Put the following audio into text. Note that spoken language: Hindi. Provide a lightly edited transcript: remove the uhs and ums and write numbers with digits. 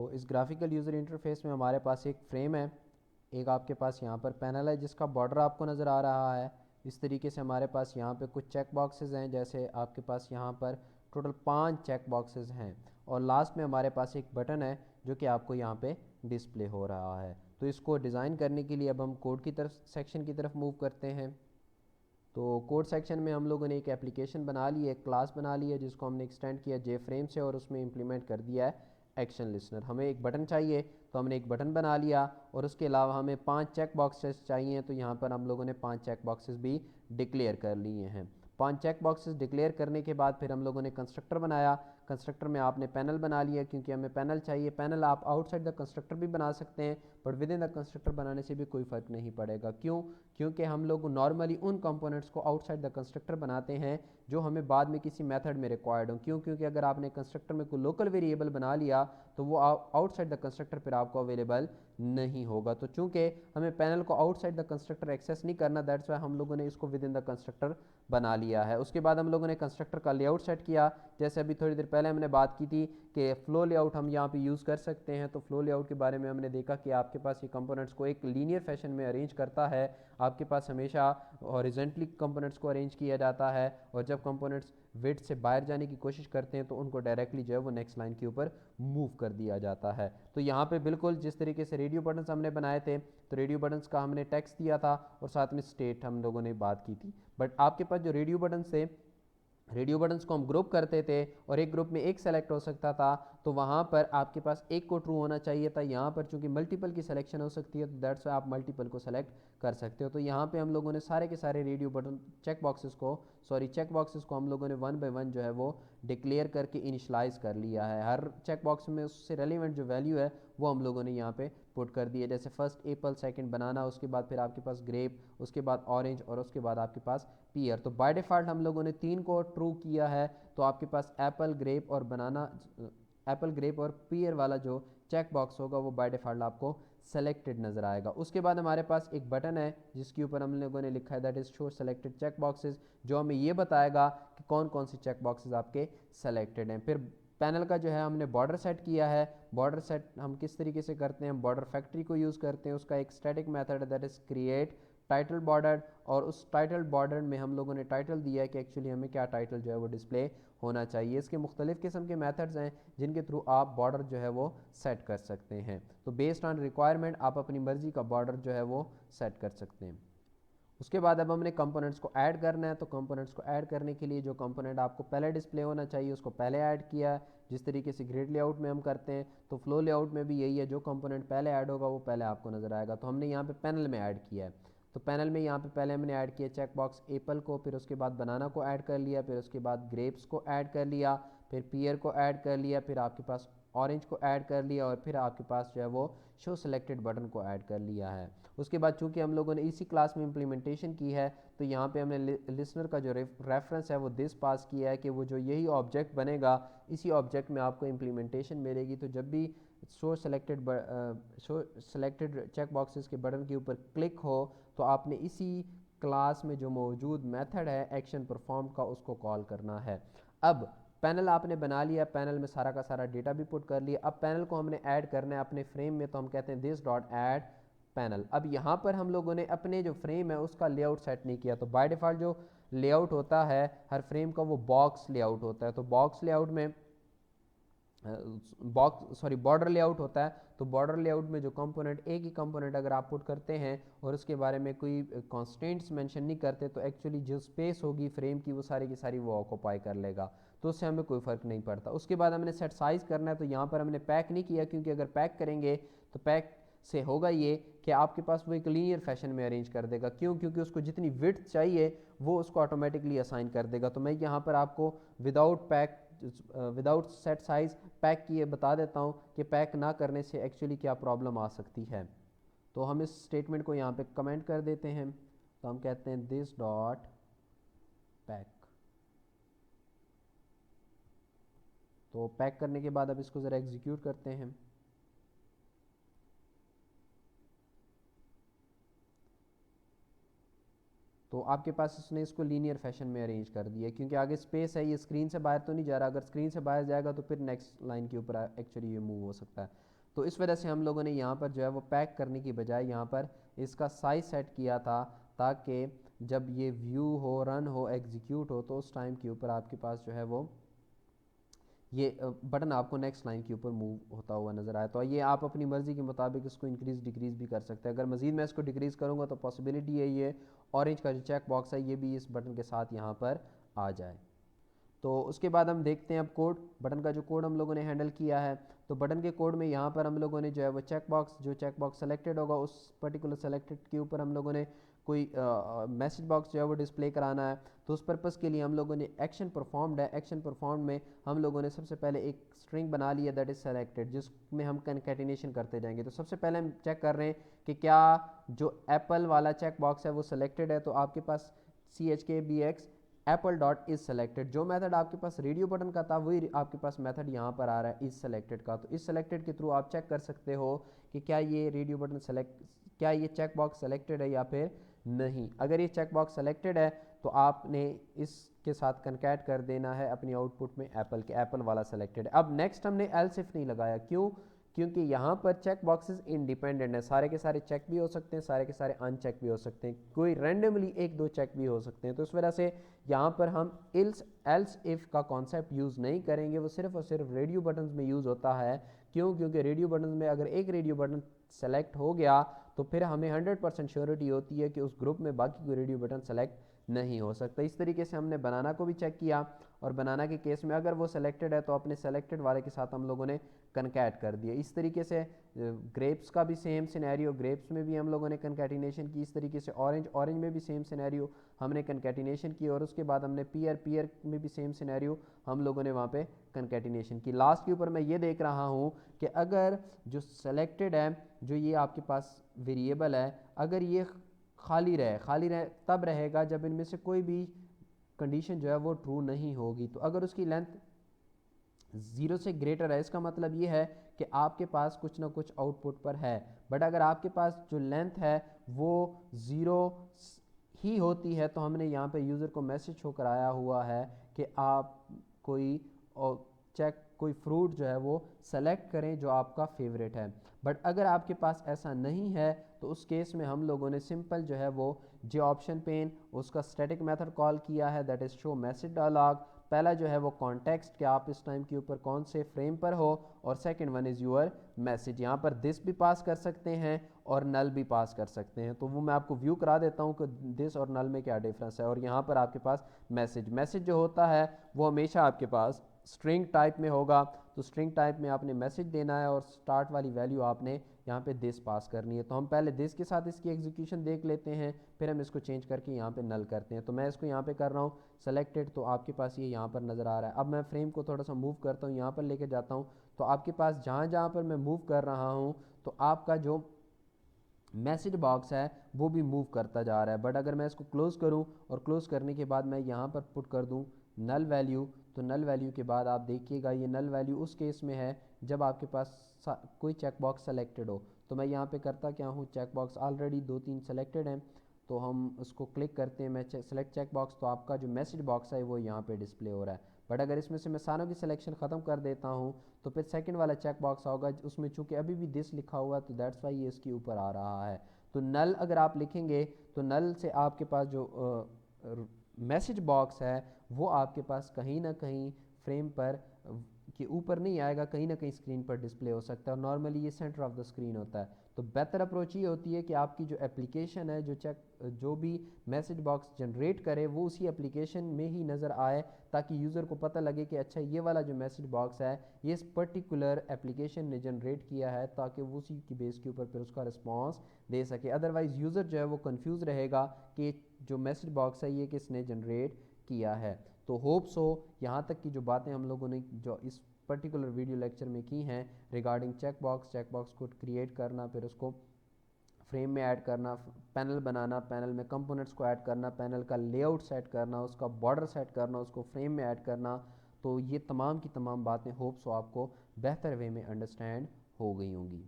तो इस ग्राफिकल यूज़र इंटरफेस में हमारे पास एक फ्रेम है, एक आपके पास यहाँ पर पैनल है जिसका बॉर्डर आपको नज़र आ रहा है। इस तरीके से हमारे पास यहाँ पे कुछ चेक बॉक्सेस हैं, जैसे आपके पास यहाँ पर टोटल 5 चेक बॉक्सेस हैं और लास्ट में हमारे पास एक बटन है जो कि आपको यहाँ पे डिस्प्ले हो रहा है। तो इसको डिज़ाइन करने के लिए अब हम कोड की तरफ सेक्शन की तरफ मूव करते हैं। तो कोड सेक्शन में हम लोगों ने एक एप्लीकेशन बना ली है, एक क्लास बना ली है जिसको हमने एक्सटेंड किया जे फ्रेम से और उसमें इम्प्लीमेंट कर दिया है एक्शन लिसनर। हमें एक बटन चाहिए तो हमने एक बटन बना लिया और उसके अलावा हमें 5 चेक बॉक्सेस चाहिए, तो यहाँ पर हम लोगों ने 5 चेक बॉक्सेस भी डिक्लेयर कर लिए हैं। 5 चेक बॉक्सेस डिक्लेयर करने के बाद फिर हम लोगों ने कंस्ट्रक्टर बनाया। कंस्ट्रक्टर में आपने पैनल बना लिया क्योंकि हमें पैनल चाहिए। पैनल आप आउटसाइड द कंस्ट्रक्टर भी बना सकते हैं, but with in the constructor बनाने से भी कोई फ़र्क नहीं पड़ेगा। क्यों? क्योंकि हम लोग नॉर्मली उन कंपोनेंट्स को आउटसाइड द कंस्ट्रक्टर बनाते हैं जो हमें बाद में किसी मेथड में रिक्वायर्ड हो। क्यों? क्योंकि अगर आपने कंस्ट्रक्टर में कोई लोकल वेरिएबल बना लिया तो वो आउटसाइड द कंस्ट्रक्टर फिर आपको अवेलेबल नहीं होगा। तो चूंकि हमें पैनल को आउटसाइड द कंस्ट्रक्टर एक्सेस नहीं करना, दैट्स वाई हम लोगों ने इसको विद इन द कंस्ट्रक्टर बना लिया है। उसके बाद हम लोगों ने कंस्ट्रक्टर का लेआउट सेट किया। जैसे अभी थोड़ी देर पहले हमने बात की थी कि फ्लो लेआउट हम यहाँ पे यूज़ कर सकते हैं। तो फ्लो लेआउट के बारे में हमने देखा कि आपके पास ये कंपोनेंट्स को एक लीनियर फैशन में अरेंज करता है। आपके पास हमेशा हॉरिजॉन्टली कंपोनेंट्स को अरेंज किया जाता है और जब कंपोनेंट्स विड्थ से बाहर जाने की कोशिश करते हैं तो उनको डायरेक्टली जो है वो नेक्स्ट लाइन के ऊपर मूव कर दिया जाता है। तो यहाँ पे बिल्कुल जिस तरीके से रेडियो बटन्स हमने बनाए थे, तो रेडियो बटन्स का हमने टेक्स्ट दिया था और साथ में स्टेट हम लोगों ने बात की थी। बट आपके पास जो रेडियो बटन्स थे, रेडियो बटन्स को हम ग्रुप करते थे और एक ग्रुप में एक सेलेक्ट हो सकता था, तो वहाँ पर आपके पास एक को ट्रू होना चाहिए था। यहाँ पर चूंकि मल्टीपल की सिलेक्शन हो सकती है तो दैट्स आप मल्टीपल को सेलेक्ट कर सकते हो। तो यहाँ पे हम लोगों ने सारे के सारे रेडियो बटन चेक बॉक्सेस को हम लोगों ने वन बाय वन जो है वो डिक्लेयर करके इनिशलाइज कर लिया है। हर चेक बॉक्स में उससे रेलिवेंट जो वैल्यू है वो हम लोगों ने यहाँ पे पुट कर दी है। जैसे फर्स्ट एप्पल, सेकंड बनाना, उसके बाद फिर आपके पास ग्रेप, उसके बाद ऑरेंज और उसके बाद आपके पास पीयर। तो बाय डिफ़ॉल्ट हम लोगों ने 3 को ट्रू किया है। तो आपके पास एप्पल, ग्रेप और बनाना, एप्पल, ग्रेप और पीयर वाला जो चेक बॉक्स होगा वो बाय डिफ़ॉल्ट आपको सेलेक्टेड नज़र आएगा। उसके बाद हमारे पास एक बटन है जिसके ऊपर हम लोगों ने लिखा है that is show selected check boxes, जो हमें ये बताएगा कि कौन कौन से चेक बॉक्सेस आपके सेलेक्टेड हैं। फिर पैनल का जो है हमने बॉर्डर सेट किया है। बॉर्डर सेट हम किस तरीके से करते हैं? बॉर्डर फैक्ट्री को यूज़ करते हैं। उसका एक स्टैटिक मेथड है that is create title border, और उस टाइटल बॉर्डर में हम लोगों ने टाइटल दिया है कि एक्चुअली हमें क्या टाइटल जो है वो डिस्प्ले होना चाहिए। इसके मुख्तलिफ़ किस्म के मेथड्स हैं जिनके थ्रू आप बॉर्डर जो है वो सेट कर सकते हैं। तो बेस्ड ऑन रिक्वायरमेंट आप अपनी मर्ज़ी का बॉर्डर जो है वो सेट कर सकते हैं। उसके बाद अब हमने कंपोनेंट्स को ऐड करना है। तो कंपोनेंट्स को ऐड करने के लिए जो कंपोनेंट आपको पहले डिस्प्ले होना चाहिए उसको पहले ऐड किया है। जिस तरीके से ग्रिड लेआउट में हम करते हैं तो फ्लो लेआउट में भी यही है, जो कंपोनेंट पहले ऐड होगा वो पहले आपको नज़र आएगा। तो हमने यहाँ पे पैनल में ऐड किया है। तो पैनल में यहाँ पे पहले हमने ऐड किया चेक बॉक्स एप्पल को, फिर उसके बाद बनाना को ऐड कर लिया, फिर उसके बाद ग्रेप्स को ऐड कर लिया, फिर पियर को ऐड कर लिया, फिर आपके पास ऑरेंज को ऐड कर लिया और फिर आपके पास जो है वो शो सेलेक्टेड बटन को ऐड कर लिया है। उसके बाद चूंकि हम लोगों ने इसी क्लास में इम्प्लीमेंटेशन की है तो यहाँ पे हमने लिसनर का जो रेफरेंस है वो दिस पास किया है कि वो जो यही ऑब्जेक्ट बनेगा इसी ऑब्जेक्ट में आपको इम्प्लीमेंटेशन मिलेगी। तो जब भी शो सेलेक्टेड चेक बॉक्सेस के बटन के ऊपर क्लिक हो तो आपने इसी क्लास में जो मौजूद मेथड है एक्शन परफॉर्म का उसको कॉल करना है। अब पैनल आपने बना लिया, पैनल में सारा का सारा डेटा भी पुट कर लिया। अब पैनल को हमने ऐड करना है अपने फ्रेम में, तो हम कहते हैं दिस डॉट ऐड पैनल। अब यहाँ पर हम लोगों ने अपने जो फ्रेम है उसका लेआउट सेट नहीं किया। तो बाय डिफ़ॉल्ट जो लेआउट होता है हर फ्रेम का वो बॉक्स लेआउट होता है। तो बॉक्स लेआउट में बॉर्डर लेआउट होता है। तो बॉर्डर लेआउट में जो कंपोनेंट, एक ही कंपोनेंट अगर आप पुट करते हैं और उसके बारे में कोई कॉन्स्टेंट्स मेंशन नहीं करते तो एक्चुअली जो स्पेस होगी फ्रेम की वो सारी की सारी वो ऑक्यूपाई कर लेगा, तो उससे हमें कोई फ़र्क नहीं पड़ता। उसके बाद हमने सेट साइज़ करना है। तो यहाँ पर हमने पैक नहीं किया क्योंकि अगर पैक करेंगे तो पैक से होगा ये कि आपके पास वो एक लीनियर फैशन में अरेंज कर देगा। क्यों? क्योंकि उसको जितनी विड्थ चाहिए वो उसको ऑटोमेटिकली असाइन कर देगा। तो मैं यहाँ पर आपको विदाउट सेट साइज पैक किए बता देता हूँ कि पैक ना करने से एक्चुअली क्या प्रॉब्लम आ सकती है। तो हम इस स्टेटमेंट को यहाँ पे कमेंट कर देते हैं। तो हम कहते हैं दिस डॉट पैक। तो पैक करने के बाद अब इसको ज़रा एग्जीक्यूट करते हैं। तो आपके पास इसने इसको लीनियर फैशन में अरेंज कर दिया क्योंकि आगे स्पेस है, ये स्क्रीन से बाहर तो नहीं जा रहा। अगर स्क्रीन से बाहर जाएगा तो फिर नेक्स्ट लाइन के ऊपर एक्चुअली ये मूव हो सकता है। तो इस वजह से हम लोगों ने यहाँ पर जो है वो पैक करने की बजाय यहाँ पर इसका साइज सेट किया था, ताकि जब ये व्यू हो, रन हो, एग्जीक्यूट हो, तो उस टाइम के ऊपर आपके पास जो है वो ये बटन आपको नेक्स्ट लाइन के ऊपर मूव होता हुआ नज़र आए। तो ये आप अपनी मर्ज़ी के मुताबिक इसको इंक्रीज़ डिक्रीज़ भी कर सकते हैं। अगर मज़ीद मैं इसको डिक्रीज़ करूँगा तो पॉसिबिलिटी है ये ऑरेंज का जो चेक बॉक्स है ये भी इस बटन के साथ यहाँ पर आ जाए। तो उसके बाद हम देखते हैं अब कोड, बटन का जो कोड हम लोगों ने हैंडल किया है। तो बटन के कोड में यहाँ पर हम लोगों ने जो है वो चेक बॉक्स सेलेक्टेड होगा उस पर्टिकुलर सेलेक्टेड के ऊपर हम लोगों ने कोई मैसेज बॉक्स जो है वो डिस्प्ले कराना है। तो उस पर्पज़ के लिए हम लोगों ने एक्शन परफॉर्म्ड है, एक्शन परफॉर्म्ड में हम लोगों ने सबसे पहले एक स्ट्रिंग बना ली है दैट इज़ सेलेक्टेड, जिसमें हम कनकैटिनेशन करते जाएंगे। तो सबसे पहले हम चेक कर रहे हैं कि क्या जो एप्पल वाला चेक बॉक्स है वो सिलेक्टेड है। तो आपके पास CHKBX Apple dot is selected, जो मेथड आपके पास रेडियो बटन का था वही आपके पास मेथड यहाँ पर आ रहा है इज सेलेक्टेड का। तो इज सेलेक्टेड के थ्रू आप चेक कर सकते हो कि क्या ये रेडियो बटन सेलेक्ट, क्या ये चेक बॉक्स सेलेक्टेड है या फिर नहीं। अगर ये चेक बॉक्स सेलेक्टेड है तो आपने इसके साथ कनकैट कर देना है अपनी आउटपुट में एप्पल के, एप्पल वाला सेलेक्टेड है। अब नेक्स्ट हमने एल्स इफ नहीं लगाया, क्यों? क्योंकि यहाँ पर चेक बॉक्सेस इंडिपेंडेंट है, सारे के सारे चेक भी हो सकते हैं, सारे के सारे अनचेक भी हो सकते हैं, कोई रैंडमली एक दो चेक भी हो सकते हैं। तो इस वजह से यहाँ पर हम एल्स इफ का कॉन्सेप्ट यूज़ नहीं करेंगे, वो सिर्फ और सिर्फ रेडियो बटन में यूज़ होता है। क्यों? क्योंकि रेडियो बटन में अगर एक रेडियो बटन सेलेक्ट हो गया तो फिर हमें 100% श्योरिटी होती है कि उस ग्रुप में बाकी कोई रेडियो बटन सेलेक्ट नहीं हो सकता। इस तरीके से हमने बनाना को भी चेक किया, और बनाना के केस में अगर वो सेलेक्टेड है तो अपने सेलेक्टेड वाले के साथ हम लोगों ने कनकैट कर दिया। इस तरीके से ग्रेप्स का भी सेम सिनेरियो, ग्रेप्स में भी हम लोगों ने कनकैटिनेशन की। इस तरीके से ऑरेंज में भी सेम सिनेरियो हमने कनकैटिनेशन की, और उसके बाद हमने पीयर में भी सेम सिनेरियो हम लोगों ने वहाँ पे कनकैटिनेशन की। लास्ट के ऊपर मैं ये देख रहा हूँ कि अगर जो सेलेक्टेड है, जो ये आपके पास वेरिएबल है, अगर ये खाली रहे तब रहेगा जब इनमें से कोई भी कंडीशन जो है वो ट्रू नहीं होगी। तो अगर उसकी लेंथ 0 से ग्रेटर है, इसका मतलब ये है कि आपके पास कुछ ना कुछ आउटपुट पर है। बट अगर आपके पास जो लेंथ है वो 0 ही होती है तो हमने यहाँ पे यूज़र को मैसेज शो कराया हुआ है कि आप कोई फ्रूट जो है वो सेलेक्ट करें जो आपका फेवरेट है। बट अगर आपके पास ऐसा नहीं है तो उस केस में हम लोगों ने सिंपल जो है वो जो ऑप्शन पेन उसका स्टैटिक मेथड कॉल किया है that is show message dialogue. पहला जो है वो कॉन्टेक्स्ट कि आप इस टाइम के ऊपर कौन से फ्रेम पर हो, और second one is your message. यहाँ पर दिस भी पास कर सकते हैं और नल भी पास कर सकते हैं। तो वो मैं आपको व्यू करा देता हूँ कि दिस और नल में क्या डिफरेंस है। और यहाँ पर आपके पास मैसेज जो होता है वो हमेशा आपके पास स्ट्रिंग टाइप में होगा। तो स्ट्रिंग टाइप में आपने मैसेज देना है और स्टार्ट वाली वैल्यू आपने यहाँ पे दिस पास करनी है। तो हम पहले दिस के साथ इसकी एग्जीक्यूशन देख लेते हैं, फिर हम इसको चेंज करके यहाँ पे नल करते हैं। तो मैं इसको यहाँ पे कर रहा हूँ सेलेक्टेड, तो आपके पास ये यहाँ पर नज़र आ रहा है। अब मैं फ्रेम को थोड़ा सा मूव करता हूँ, यहाँ पर लेके जाता हूँ, तो आपके पास जहाँ जहाँ पर मैं मूव कर रहा हूँ तो आपका जो मैसेज बॉक्स है वो भी मूव करता जा रहा है। बट अगर मैं इसको क्लोज़ करूँ और क्लोज़ करने के बाद मैं यहाँ पर पुट कर दूँ नल वैल्यू, तो नल वैल्यू के बाद आप देखिएगा ये नल वैल्यू उस केस में है जब आपके पास कोई चेक बॉक्स सेलेक्टेड हो। तो मैं यहाँ पे करता क्या हूँ, चेक बॉक्स ऑलरेडी 2-3 सेलेक्टेड हैं, तो हम उसको क्लिक करते हैं, मैं सेलेक्ट चेक बॉक्स, तो आपका जो मैसेज बॉक्स है वो यहाँ पे डिस्प्ले हो रहा है। बट अगर इसमें से मैं सारों की सिलेक्शन ख़त्म कर देता हूँ तो फिर सेकंड वाला चेक बॉक्स होगा, उसमें चूंकि अभी भी दिस लिखा हुआ है तो दैट्स वाई ये इसके ऊपर आ रहा है। तो नल अगर आप लिखेंगे तो नल से आपके पास जो मैसेज बॉक्स है वो आपके पास कहीं ना कहीं फ्रेम पर के ऊपर नहीं आएगा, कहीं ना कहीं स्क्रीन पर डिस्प्ले हो सकता है, और नॉर्मली ये सेंटर ऑफ द स्क्रीन होता है। तो बेहतर अप्रोच ये होती है कि आपकी जो एप्लीकेशन है, जो भी मैसेज बॉक्स जनरेट करे वो उसी एप्लीकेशन में ही नज़र आए, ताकि यूज़र को पता लगे कि अच्छा ये वाला जो मैसेज बॉक्स है ये इस पर्टिकुलर एप्लीकेशन ने जनरेट किया है, ताकि वो उसी की बेस के ऊपर फिर उसका रिस्पॉन्स दे सके। अदरवाइज़ यूज़र जो है वो कन्फ्यूज़ रहेगा कि जो मैसेज बॉक्स है ये किसने जनरेट किया है। तो होप सो यहाँ तक की जो बातें हम लोगों ने जो इस पर्टिकुलर वीडियो लेक्चर में की हैं रिगार्डिंग चेक बॉक्स को क्रिएट करना, फिर उसको फ्रेम में ऐड करना, पैनल बनाना, पैनल में कंपोनेंट्स को ऐड करना, पैनल का लेआउट सेट करना, उसका बॉर्डर सेट करना, उसको फ्रेम में ऐड करना, तो ये तमाम की तमाम बातें होप सो आपको बेहतर वे में अंडरस्टैंड हो गई होंगी।